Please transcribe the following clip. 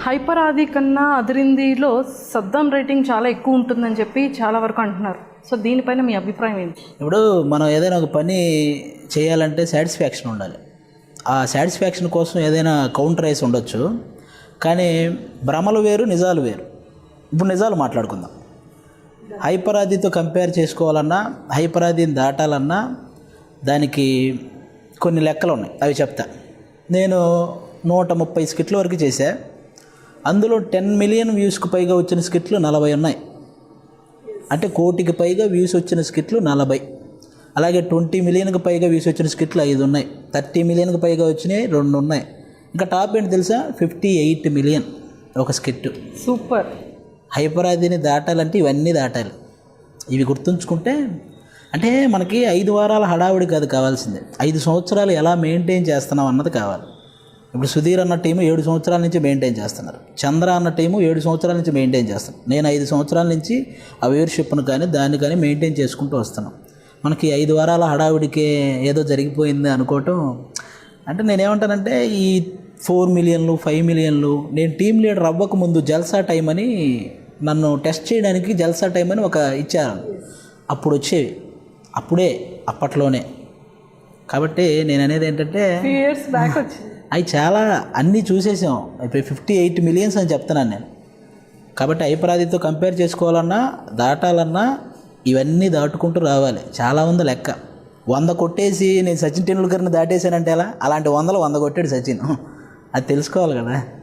Hyper ఆది కన్నా అదిరిందిలో Saddam rating చాలా ఎక్కువ ఉంటుందని చెప్పి చాలా వరకు అంటున్నారు. సో దీనిపైన మీ అభిప్రాయం ఏంటి? ఇప్పుడు మనం ఏదైనా ఒక పని చేయాలంటే సాటిస్ఫాక్షన్ ఉండాలి. ఆ సాటిస్ఫాక్షన్ కోసం ఏదైనా కౌంటర్ వేసి ఉండొచ్చు, కానీ భ్రమలు వేరు, నిజాలు వేరు. ఇప్పుడు నిజాలు మాట్లాడుకుందాం. హైపర్ ఆదితో కంపేర్ చేసుకోవాలన్నా, హైపర్ ఆదిని దాటాలన్నా దానికి కొన్ని లెక్కలు ఉన్నాయి, అవి చెప్తా. నేను 130 స్కిట్ల వరకు చేశా. అందులో 10 మిలియన్ వ్యూస్కి పైగా వచ్చిన స్కిట్లు 40 ఉన్నాయి. అంటే 1 కోటికి పైగా వ్యూస్ వచ్చిన స్కిట్లు 40. అలాగే 20 మిలియన్కి పైగా వ్యూస్ వచ్చిన స్కిట్లు 5 ఉన్నాయి. 30 మిలియన్కి పైగా వచ్చినాయి 2 ఉన్నాయి. ఇంకా టాప్ ఏంటి తెలుసా? 58 మిలియన్ ఒక స్కిట్. సూపర్. హైపర్ ఆదిని దాటాలంటే ఇవన్నీ దాటాలి. ఇవి గుర్తుంచుకుంటే, అంటే మనకి 5 వారాల హడావుడి కాదు కావాల్సిందే, 5 సంవత్సరాలు ఎలా మెయింటైన్ చేస్తున్నాం అన్నది కావాలి. ఇప్పుడు సుధీర్ అన్న టీము 7 సంవత్సరాల నుంచి మెయింటైన్ చేస్తున్నారు. చంద్ర అన్న టీము 7 సంవత్సరాల నుంచి మెయింటైన్ చేస్తున్నాం. నేను 5 సంవత్సరాల నుంచి ఆ వ్యూవర్షిప్ను కానీ దాన్ని కానీ మెయింటైన్ చేసుకుంటూ వస్తున్నాం. మనకి 5 వారాల హడావుడికి ఏదో జరిగిపోయింది అనుకోవటం, అంటే నేనేమంటానంటే ఈ 4 మిలియన్లు 5 మిలియన్లు, నేను టీం లీడర్ అవ్వకముందు జల్సా టైం అని నన్ను టెస్ట్ చేయడానికి జల్సా టైం అని ఒక ఇచ్చారు. అప్పుడు వచ్చేవి, అప్పట్లోనే. కాబట్టి నేను అనేది ఏంటంటే ఇయర్స్ బ్యాక్ వచ్చింది అవి చాలా అన్నీ చూసేసాం. ఇప్పుడు 58 మిలియన్స్ అని చెప్తున్నాను నేను. కాబట్టి హైపర్ ఆదితో కంపేర్ చేసుకోవాలన్నా, దాటాలన్నా ఇవన్నీ దాటుకుంటూ రావాలి. చాలా ఉంది లెక్క. 100 కొట్టేసి నేను సచిన్ టెండూల్కర్ని దాటేశానంటే ఎలా? అలాంటి 100 కొట్టాడు సచిన్. అది తెలుసుకోవాలి కదా.